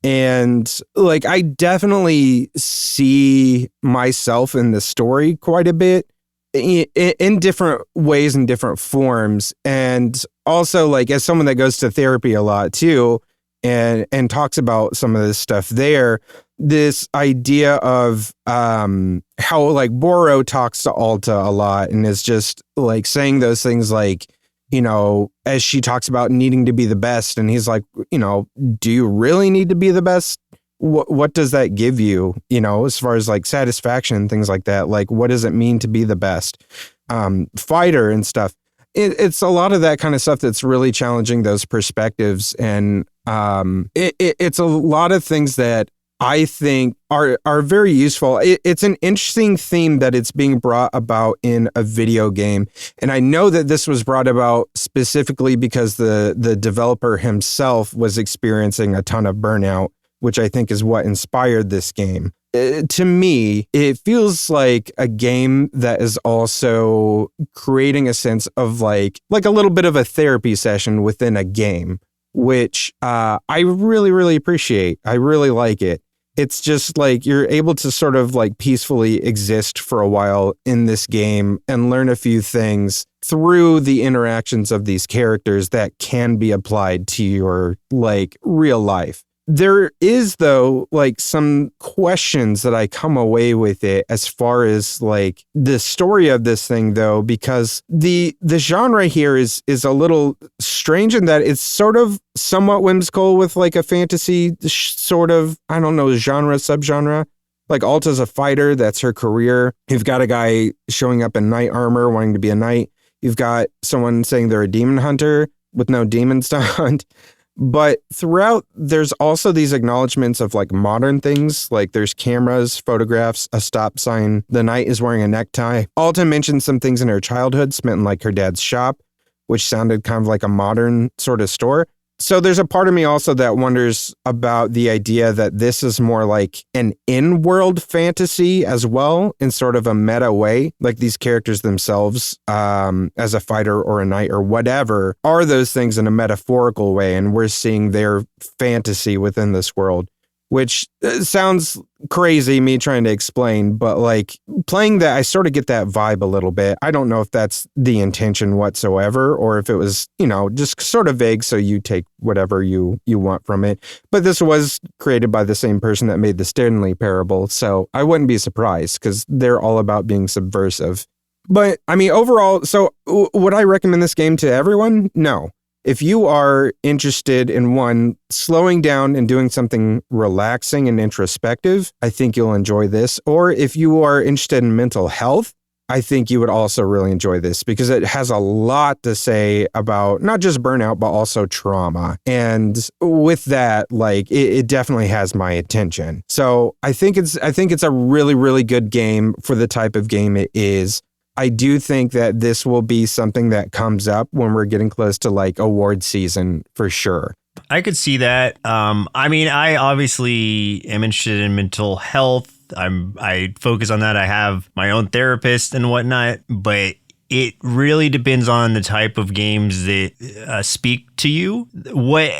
and like I definitely see myself in the story quite a bit in different ways and different forms, and also like as someone that goes to therapy a lot too. And talks about some of this stuff there, this idea of how like Boro talks to Alta a lot and is just like saying those things like, as she talks about needing to be the best. And he's like, do you really need to be the best? What does that give you, as far as like satisfaction and things like that? Like, what does it mean to be the best fighter and stuff? It's a lot of that kind of stuff that's really challenging those perspectives. And it's a lot of things that I think are very useful. It's an interesting theme that it's being brought about in a video game. And I know that this was brought about specifically because the developer himself was experiencing a ton of burnout, which I think is what inspired this game. To me, it feels like a game that is also creating a sense of like a little bit of a therapy session within a game, which I really, really appreciate. I really like it. It's just like you're able to sort of like peacefully exist for a while in this game and learn a few things through the interactions of these characters that can be applied to your like real life. There is, though, like some questions that I come away with it as far as like the story of this thing, though, because the genre here is a little strange in that it's sort of somewhat whimsical with like a fantasy sort of, I don't know, genre, subgenre. Like Alta's a fighter. That's her career. You've got a guy showing up in knight armor wanting to be a knight. You've got someone saying they're a demon hunter with no demons to hunt. But throughout, there's also these acknowledgments of like modern things, like there's cameras, photographs, a stop sign. The knight is wearing a necktie. Alta mentioned some things in her childhood spent in like her dad's shop, which sounded kind of like a modern sort of store. So there's a part of me also that wonders about the idea that this is more like an in-world fantasy as well, in sort of a meta way. Like these characters themselves, as a fighter or a knight or whatever, are those things in a metaphorical way, and we're seeing their fantasy within this world. Which sounds crazy, me trying to explain, but like playing that, I sort of get that vibe a little bit. I don't know if that's the intention whatsoever, or if it was, you know, just sort of vague, so you take whatever you want from it. But this was created by the same person that made the Stanley Parable, so I wouldn't be surprised, because they're all about being subversive. But, I mean, overall, so would I recommend this game to everyone? No. If you are interested in one, slowing down and doing something relaxing and introspective, I think you'll enjoy this. Or if you are interested in mental health, I think you would also really enjoy this, because it has a lot to say about not just burnout, but also trauma. And with that, like it definitely has my attention. So I think it's a really, really good game for the type of game it is. I do think that this will be something that comes up when we're getting close to like award season for sure. I could see that. I mean, I obviously am interested in mental health. I focus on that. I have my own therapist and whatnot, but it really depends on the type of games that speak to you.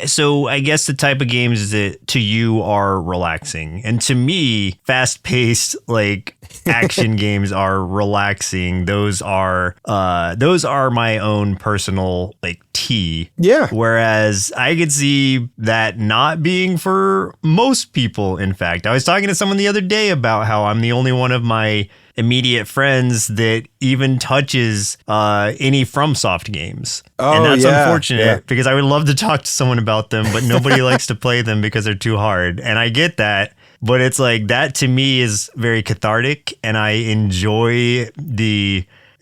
So I guess the type of games that to you are relaxing, and to me, fast-paced like action games are relaxing. Those are my own personal like tea. Yeah. Whereas I could see that not being for most people. In fact, I was talking to someone the other day about how I'm the only one of my immediate friends that even touches any FromSoft games. And that's unfortunate because I would love to talk to someone about them, but nobody likes to play them because they're too hard. And I get that, but it's like that to me is very cathartic, and I enjoy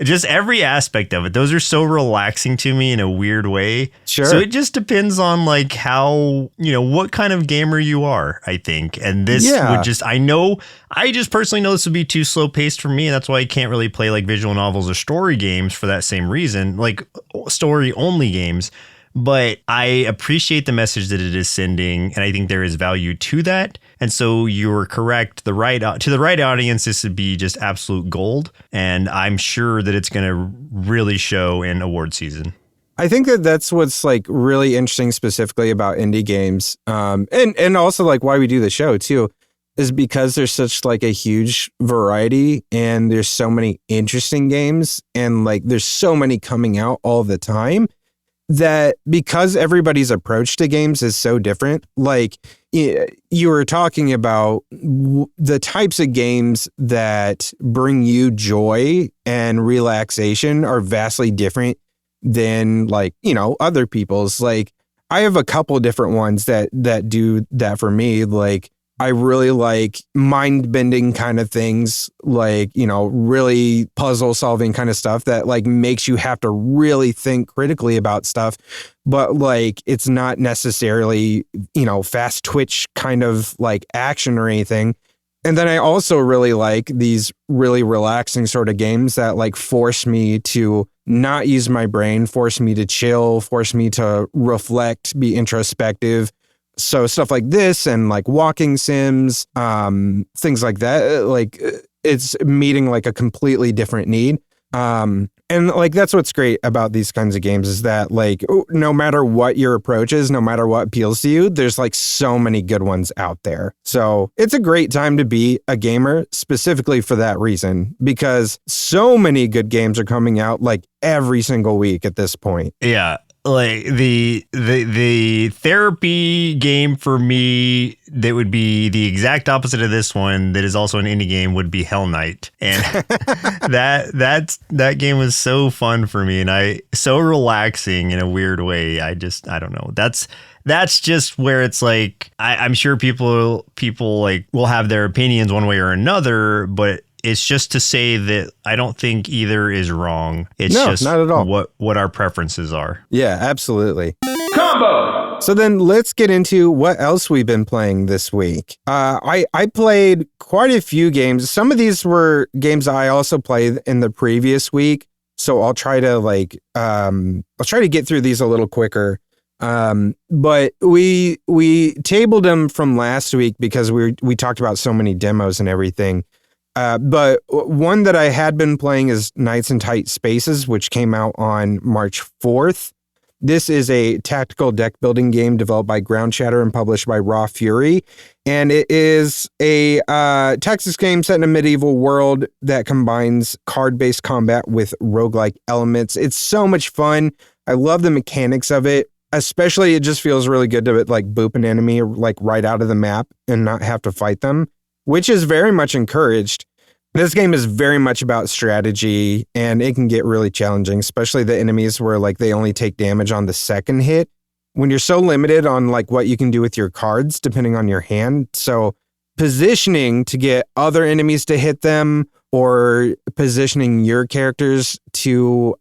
just every aspect of it. Those are so relaxing to me in a weird way. Sure. So it just depends on like how, what kind of gamer you are, I think. And this would I just personally know this would be too slow paced for me. And that's why I can't really play like visual novels or story games for that same reason, like story only games. But I appreciate the message that it is sending, and I think there is value to that. And so you're correct. To the right audience, this would be just absolute gold. And I'm sure that it's going to really show in award season. I think that's what's like really interesting specifically about indie games. And also like why we do the show too, is because there's such like a huge variety, and there's so many interesting games, and like there's so many coming out all the time, that because everybody's approach to games is so different, like you were talking about the types of games that bring you joy and relaxation are vastly different than like, other people's. Like I have a couple different ones that do that for me. Like I really like mind-bending kind of things, like, really puzzle-solving kind of stuff that, like, makes you have to really think critically about stuff. But, like, it's not necessarily, fast twitch kind of, like, action or anything. And then I also really like these really relaxing sort of games that, like, force me to not use my brain, force me to chill, force me to reflect, be introspective. So stuff like this and like walking sims, things like that, like it's meeting like a completely different need. And like, that's what's great about these kinds of games is that like, no matter what your approach is, no matter what appeals to you, there's like so many good ones out there. So it's a great time to be a gamer specifically for that reason, because so many good games are coming out like every single week at this point. Yeah. like the therapy game for me that would be the exact opposite of this one that is also an indie game would be Hell Knight. And that game was so fun for me and so relaxing in a weird way. I don't know. That's just where it's like I'm sure people like will have their opinions one way or another, but it's just to say that I don't think either is wrong. It's just not at all. What our preferences are. Yeah, absolutely. Combo! So then let's get into what else we've been playing this week. I played quite a few games. Some of these were games I also played in the previous week. So I'll try to get through these a little quicker. But we tabled them from last week because we talked about so many demos and everything. But one that I had been playing is Knights in Tight Spaces, which came out on March 4th. This is a tactical deck building game developed by Ground Shatter and published by Raw Fury. And it is a Texas game set in a medieval world that combines card-based combat with roguelike elements. It's so much fun. I love the mechanics of it. Especially, it just feels really good to like boop an enemy like right out of the map and not have to fight them, which is very much encouraged. This game is very much about strategy, and it can get really challenging, especially the enemies where like they only take damage on the second hit. When you're so limited on like what you can do with your cards, depending on your hand. So positioning to get other enemies to hit them, or positioning your characters to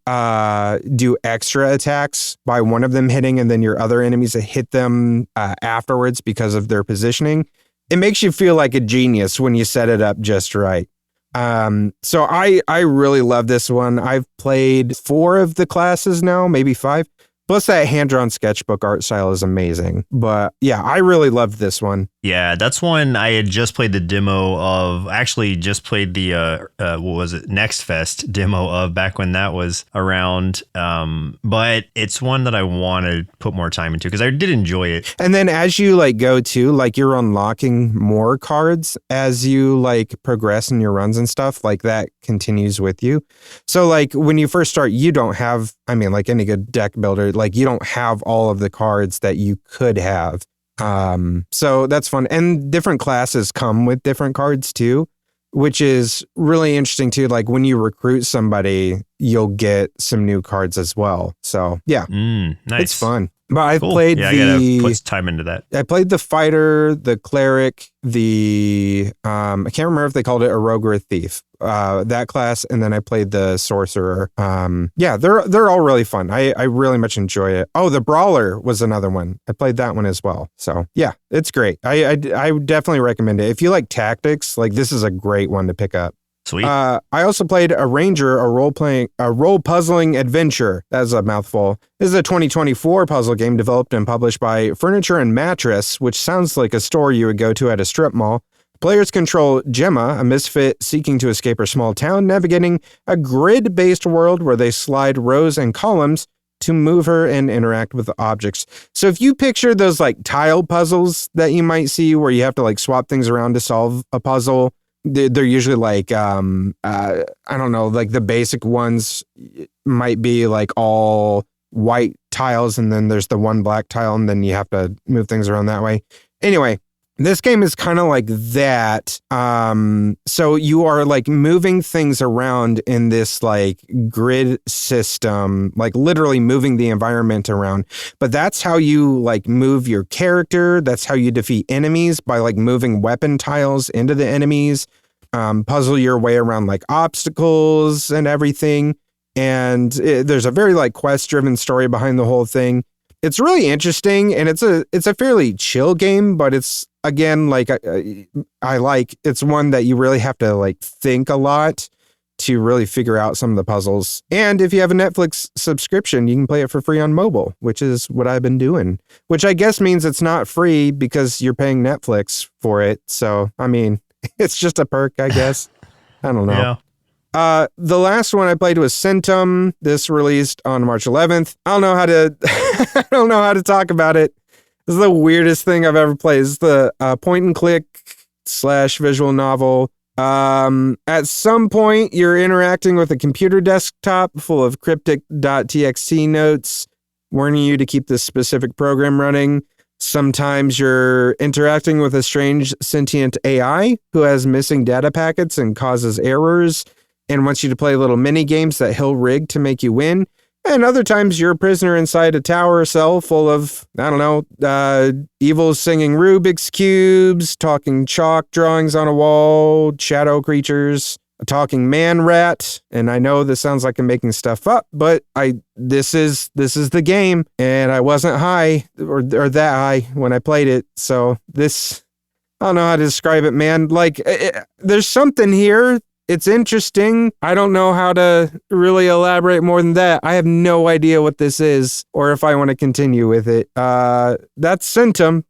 do extra attacks by one of them hitting and then your other enemies to hit them afterwards because of their positioning. It makes you feel like a genius when you set it up just right. So I really love this one. I've played 4 of the classes now, maybe 5. Plus that hand-drawn sketchbook art style is amazing. But yeah, I really loved this one. Yeah, that's one I had just played the demo of. Actually, just played the what was it, Next Fest demo of back when that was around. But it's one that I want to put more time into because I did enjoy it. And then as you like go to, like you're unlocking more cards as you like progress in your runs and stuff, like that continues with you. So like when you first start, you don't have, I mean, like any good deck builder, like you don't have all of the cards that you could have. So that's fun. And different classes come with different cards too, which is really interesting too. Like when you recruit somebody, you'll get some new cards as well. So yeah, nice. It's fun. But I've Cool. played I gotta put time into that. I played the fighter, the cleric, I can't remember if they called it a rogue or a thief, that class. And then I played the sorcerer. Yeah, they're all really fun. I really much enjoy it. Oh, the brawler was another one. I played that one as well. So yeah, it's great. I would definitely recommend it. If you like tactics, like this is a great one to pick up. Sweet. I also played a Ranger, a role puzzling adventure. That's a mouthful. This is a 2024 puzzle game developed and published by Furniture and Mattress, which sounds like a store you would go to at a strip mall. Players control Gemma, a misfit seeking to escape her small town, navigating a grid-based world where they slide rows and columns to move her and interact with the objects. So if you picture those like tile puzzles that you might see where you have to like swap things around to solve a puzzle, they're usually like, I don't know, like the basic ones might be like all white tiles and then there's the one black tile and then you have to move things around that way. Anyway, this game is kind of like that. So you are like moving things around in this like grid system, like literally moving the environment around. But that's how you like move your character. That's how you defeat enemies, by like moving weapon tiles into the enemies, puzzle your way around like obstacles and everything. And there's a very like quest driven story behind the whole thing. It's really interesting, and it's a fairly chill game, but it's, again, like it's one that you really have to like think a lot to really figure out some of the puzzles. And if you have a Netflix subscription, you can play it for free on mobile, which is what I've been doing, which I guess means it's not free because you're paying Netflix for it. So, I mean, it's just a perk, I guess. I don't know. Yeah. The last one I played was Centum. This released on March 11th. I don't know how to I don't know how to talk about it. This is the weirdest thing I've ever played. It's the point and click / visual novel. At some point, you're interacting with a computer desktop full of cryptic .txt notes warning you to keep this specific program running. Sometimes you're interacting with a strange sentient AI who has missing data packets and causes errors and wants you to play little mini games that he'll rig to make you win. And other times you're a prisoner inside a tower cell full of, I don't know, evil singing Rubik's Cubes, talking chalk drawings on a wall, shadow creatures, a talking man rat. And I know this sounds like I'm making stuff up, but this is the game, and I wasn't high or that high when I played it. So this, I don't know how to describe it, man. Like, there's something here. It's interesting. I don't know how to really elaborate more than that. I have no idea what this is or if I want to continue with it. That's Centum.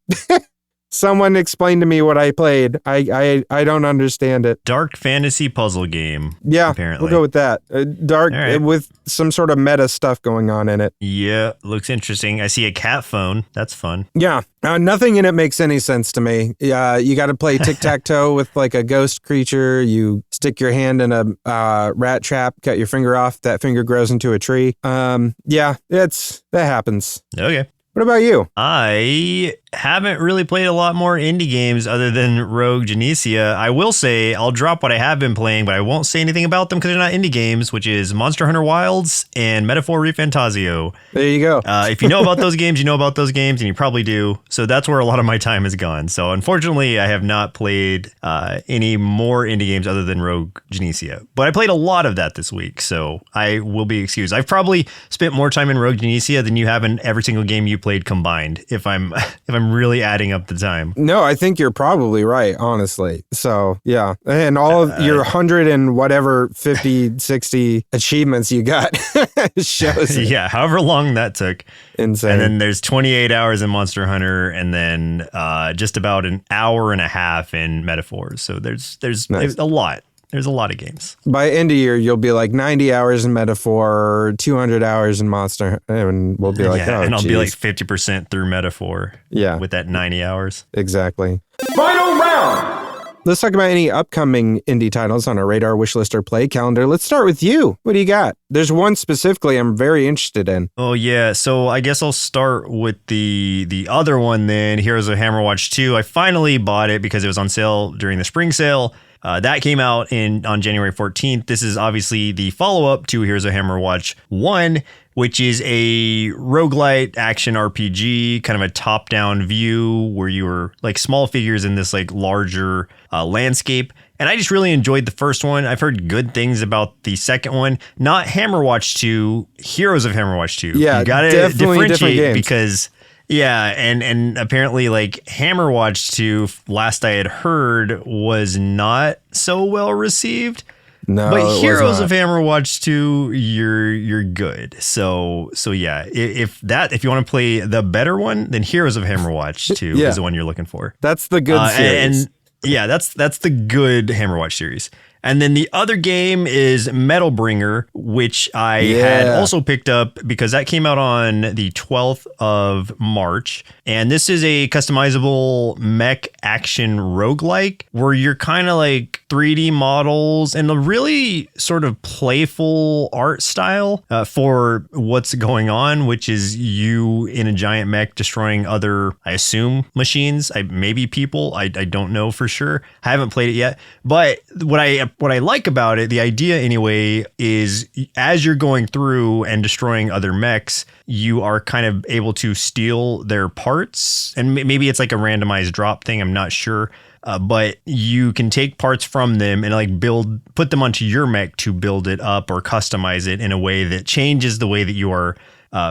Someone explained to me what I played. I don't understand it. Dark fantasy puzzle game. Yeah, apparently. We'll go with that. Dark right. with some sort of meta stuff going on in it. Yeah, looks interesting. I see a cat phone. That's fun. Yeah, nothing in it makes any sense to me. Yeah, you got to play tic-tac-toe with like a ghost creature. You stick your hand in a rat trap, cut your finger off. That finger grows into a tree. Yeah, that happens. Okay. What about you? I haven't really played a lot more indie games other than Rogue Genesia. I will say I'll drop what I have been playing, but I won't say anything about them because they're not indie games, which is Monster Hunter Wilds and Metaphor ReFantazio. There you go. If you know about those games, you know about those games, and you probably do. So that's where a lot of my time has gone. So unfortunately, I have not played any more indie games other than Rogue Genesia. But I played a lot of that this week, so I will be excused. I've probably spent more time in Rogue Genesia than you have in every single game you played combined, if I'm really adding up the time. No, I think you're probably right, honestly. So, yeah. And all of your 100 and whatever 50, 60 achievements you got shows it. Yeah, however long that took. Insane. And then there's 28 hours in Monster Hunter, and then just about an hour and a half in Metaphors. So there's Nice. a lot. There's a lot of games. By end of year, you'll be like 90 hours in Metaphor, 200 hours in Monster, and we'll be like, yeah, oh, and I'll geez. be like 50% through Metaphor. Yeah. With that 90 hours. Exactly. Final round! Let's talk about any upcoming indie titles on our radar, wish list, or play calendar. Let's start with you. What do you got? There's one specifically I'm very interested in. Oh, yeah. So I guess I'll start with the other one then, Heroes of Hammerwatch 2. I finally bought it because it was on sale during the spring sale. That came out on January 14th. This is obviously the follow-up to Heroes of Hammerwatch 1, which is a roguelite action RPG, kind of a top-down view where you were like small figures in this like larger landscape. And I just really enjoyed the first one. I've heard good things about the second one. Not Hammerwatch 2, Heroes of Hammerwatch 2. Yeah, you gotta definitely different differentiate games. because... Yeah, and apparently like Hammerwatch 2, last I had heard, was not so well received. No, but it Heroes was of Hammerwatch 2, you're good. So yeah, if you want to play the better one, then Heroes of Hammerwatch 2 Yeah. is the one you're looking for. That's the good series. And yeah, that's the good Hammerwatch series. And then the other game is Metalbringer, which I had also picked up because that came out on the 12th of March. And this is a customizable mech action roguelike where you're kind of like 3D models and a really sort of playful art style for what's going on, which is you in a giant mech destroying other, I assume, machines, maybe people. I don't know for sure. I haven't played it yet. But what I like about it, the idea anyway, is as you're going through and destroying other mechs, you are kind of able to steal their parts. And maybe it's like a randomized drop thing. I'm not sure. But you can take parts from them and like put them onto your mech to build it up or customize it in a way that changes the way that you are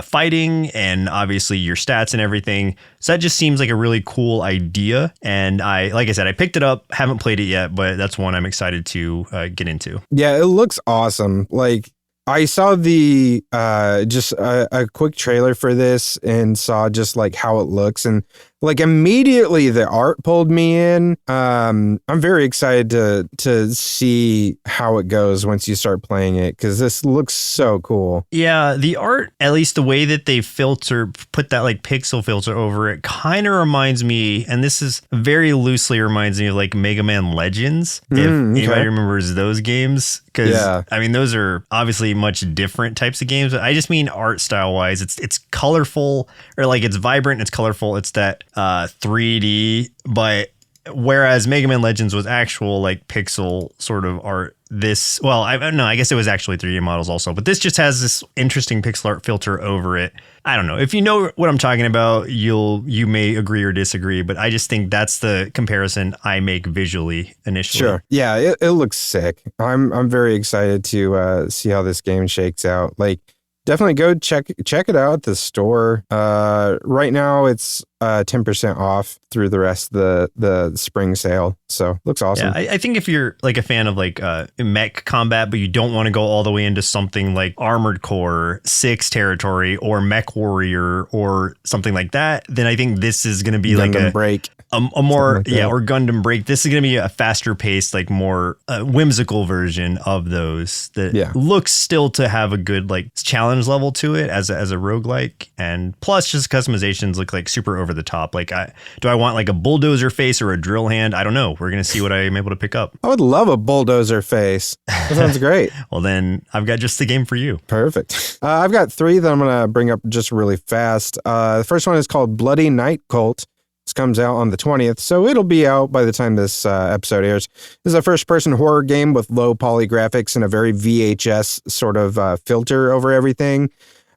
fighting and obviously your stats and everything. So that just seems like a really cool idea. And like I said, I picked it up, haven't played it yet, but that's one I'm excited to get into. Yeah, it looks awesome. Like I saw just a quick trailer for this and saw just like how it looks, and Like immediately the art pulled me in. I'm very excited to see how it goes once you start playing it, because this looks so cool. Yeah, the art, at least the way that they put that like pixel filter over it, kind of reminds me, and this is very loosely reminds me of like Mega Man Legends, if anybody remembers those games. Because I mean, those are obviously much different types of games, but I just mean art style wise, it's colorful, or like it's vibrant, it's colorful, it's that 3D, but whereas Mega Man Legends was actual like pixel sort of art, I guess it was actually 3D models also, but this just has this interesting pixel art filter over it. I don't know. If you know what I'm talking about, you may agree or disagree, but I just think that's the comparison I make visually initially. Sure. Yeah, it looks sick. I'm very excited to see how this game shakes out. Like, definitely go check it out at the store. Right now it's 10% off through the rest of the spring sale. So looks awesome. Yeah, I think if you're like a fan of like mech combat, but you don't want to go all the way into something like Armored Core 6 territory or Mech Warrior or something like that, then I think this is going to be Gundam like Break. A more, or Gundam Break. This is going to be a faster paced, like more whimsical version of those that looks still to have a good like challenge level to it as a roguelike. And plus just customizations look like super over the top. Like, do I want like a bulldozer face or a drill hand? I don't know. We're going to see what I am able to pick up. I would love a bulldozer face. That sounds great. Well, then I've got just the game for you. Perfect. I've got 3 that I'm going to bring up just really fast. The first one is called Bloody Night Cult. This comes out on the 20th, so it'll be out by the time this episode airs. This is a first-person horror game with low poly graphics and a very VHS sort of filter over everything,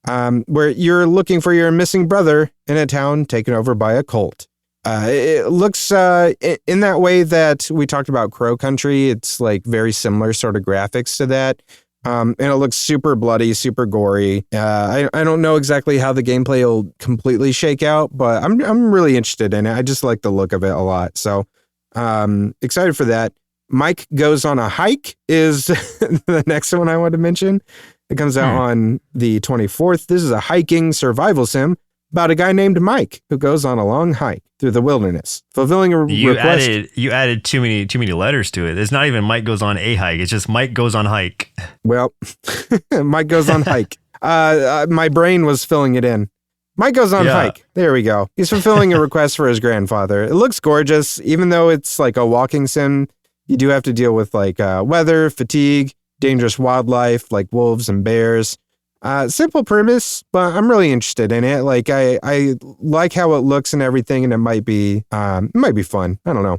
where you're looking for your missing brother in a town taken over by a cult. It looks in that way that we talked about Crow Country. It's like very similar sort of graphics to that. And it looks super bloody, super gory. I don't know exactly how the gameplay will completely shake out, but I'm really interested in it. I just like the look of it a lot. So excited for that. Mike Goes on a Hike is the next one I want to mention. It comes out on the 24th. This is a hiking survival sim about a guy named Mike who goes on a long hike through the wilderness, fulfilling a request. You added too many letters to it. It's not even Mike goes on a hike. It's just Mike goes on hike. Well, Mike goes on hike. My brain was filling it in. Mike goes on hike. There we go. He's fulfilling a request for his grandfather. It looks gorgeous, even though it's like a walking sim. You do have to deal with like weather, fatigue, dangerous wildlife like wolves and bears. Simple premise, but I'm really interested in it. Like I like how it looks and everything, and it might be fun. I don't know.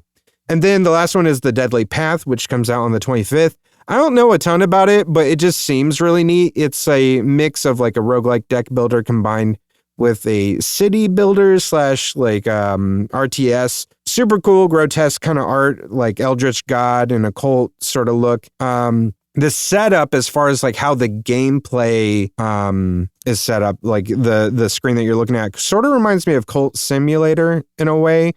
And then the last one is The Deadly Path, which comes out on the 25th. I don't know a ton about it, but it just seems really neat. It's a mix of like a roguelike deck builder combined with a city builder / like RTS. Super cool, grotesque kind of art, like Eldritch God and occult sort of look. The setup, as far as like how the gameplay is set up, like the screen that you're looking at, sort of reminds me of Cult Simulator in a way.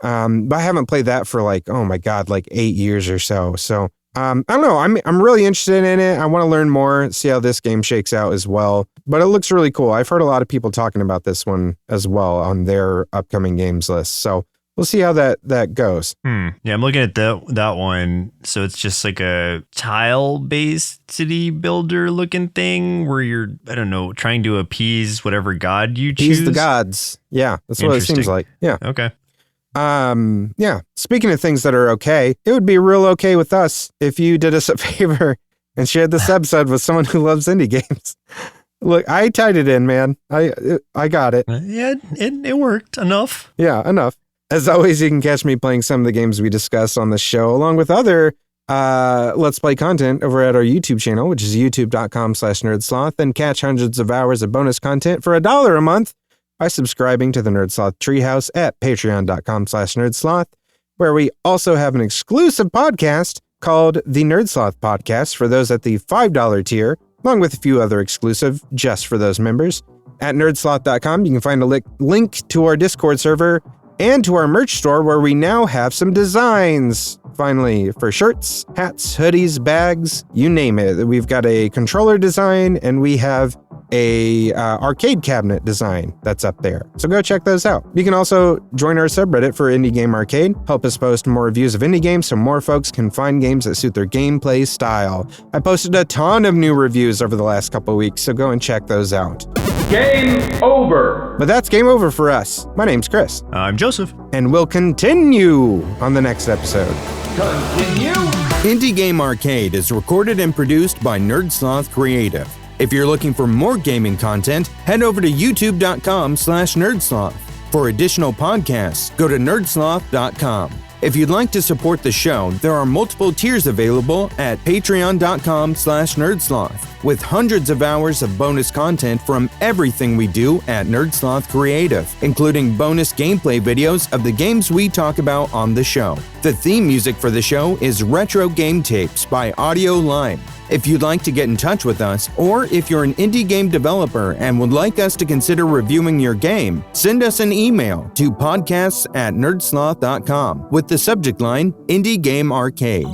But I haven't played that for like, oh my God, like 8 years or so. So I don't know. I'm really interested in it. I want to learn more, see how this game shakes out as well. But it looks really cool. I've heard a lot of people talking about this one as well on their upcoming games list. So we'll see how that goes. Yeah, I'm looking at that one. So it's just like a tile-based city builder looking thing where you're, I don't know, trying to appease whatever god you choose. Appease the gods. Yeah, that's what it seems like. Yeah. Okay. Yeah. Speaking of things that are okay, it would be real okay with us if you did us a favor and shared this episode with someone who loves indie games. Look, I tied it in, man. I got it. Yeah, it worked enough. Yeah, enough. As always, you can catch me playing some of the games we discuss on the show, along with other Let's Play content over at our YouTube channel, which is youtube.com/nerdsloth, and catch hundreds of hours of bonus content for $1 a month by subscribing to the Nerdsloth Treehouse at patreon.com/nerdsloth, where we also have an exclusive podcast called The Nerdsloth Podcast for those at the $5 tier, along with a few other exclusive just for those members. At nerdsloth.com, you can find a link to our Discord server and to our merch store, where we now have some designs, finally, for shirts, hats, hoodies, bags, you name it. We've got a controller design, and we have a arcade cabinet design that's up there. So go check those out. You can also join our subreddit for Indie Game Arcade, help us post more reviews of indie games so more folks can find games that suit their gameplay style. I posted a ton of new reviews over the last couple of weeks, so go and check those out. Game over. But that's game over for us. My name's Chris. I'm Joseph. And we'll continue on the next episode. Continue. Indie Game Arcade is recorded and produced by Sloth Creative. If you're looking for more gaming content, head over to youtube.com/nerdsloth. For additional podcasts, go to nerdsloth.com. If you'd like to support the show, there are multiple tiers available at patreon.com/nerdsloth, with hundreds of hours of bonus content from everything we do at Sloth Creative, including bonus gameplay videos of the games we talk about on the show. The theme music for the show is Retro Game Tapes by Audio Lime. If you'd like to get in touch with us, or if you're an indie game developer and would like us to consider reviewing your game, send us an email to podcasts@nerdsloth.com with the subject line Indie Game Arcade.